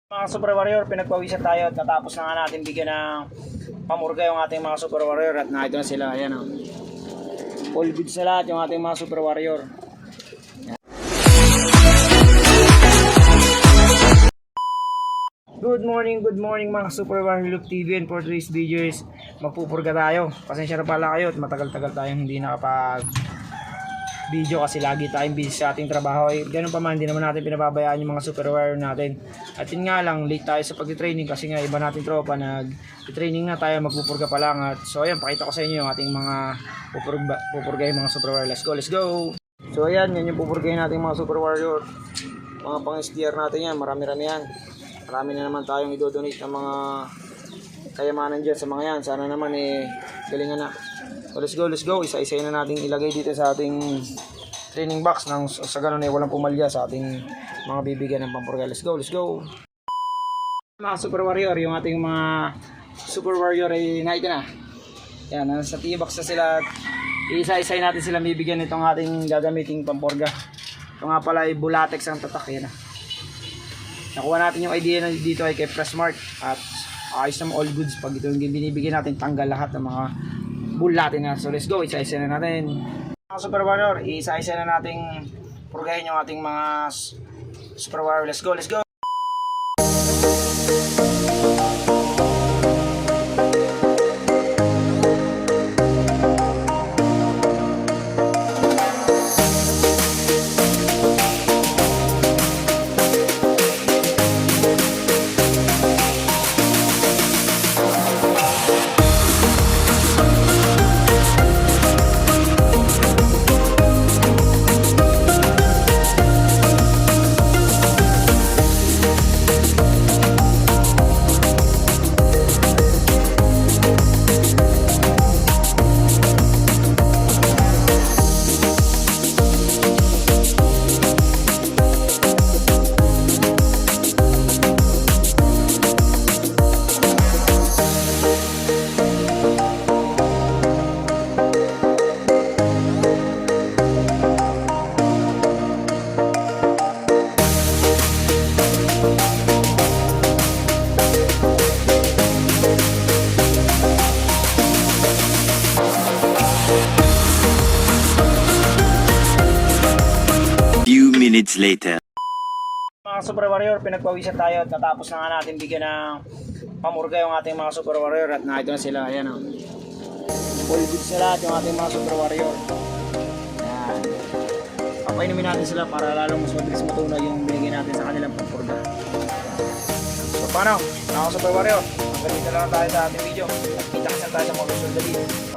Mga Super Warrior, pinagpawisan tayo at natapos na nga natin bigyan ng pamurga yung ating mga Super Warrior at nakita na sila. Ayan o. All goods na lahat yung ating mga Super Warrior. Good morning mga Super Warrior Loop TV, and for today's video is magpupurga tayo. Pasensya na pala kayo at matagal-tagal tayong hindi nakapag video kasi lagi tayong busy sa ating trabaho. Ganun pa man, hindi naman natin pinababayaan yung mga Super Warrior natin. At yun nga lang, late tayo sa pag-training kasi nga iba nating tropa nag-training na tayo, magpupurga pa lang. At so ayan, pakita ko sa inyo yung ating mga pupurga yung mga Super Warrior. Let's go! So ayan, yan yung pupurgahin natin mga Super Warrior. Mga pang-STR natin yan, marami-rami yan. Marami na naman tayong i-donate ng mga kayamanan dyan sa mga yan. Sana naman galingan na. So let's go. Isa-isa na natin ilagay dito sa ating training box nang sa ganun walang pumalya sa ating mga bibigyan ng pampurga. Let's go. Mga Super Warrior, yung ating mga Super Warrior ay nakita na. Yan, nasa T-box na sila. Isa-isa natin sila bibigyan itong ating gagamiting pampurga. Ito nga pala ay Bulatex ang tatak. Yan na. Nakuha natin yung idea na dito ay kay Pressmart at ayos naman all goods. Pag ito yung binibigyan natin, tanggal lahat ng mga bulate na. So let's go, isa-isa na natin. Mga Super Warrior, isa-isa na nating purgahin yung ating mga Super Warrior. Let's go. Minutes later. Mga Super Warrior, pinagpawisan tayo at natapos na nga natin bigyan ng pamurga yung ating mga Super Warrior at nakita na sila. Ayan o. All goods na lahat yung ating mga Super Warrior. Ayan. Papainumin natin sila para lalong mas mabilis matunaw yung binigyan natin sa kanilang pamurga. So paano? Mga Super Warrior, hanggang dito lang tayo sa ating video. At kita kasi tayo sa mga susunod na video.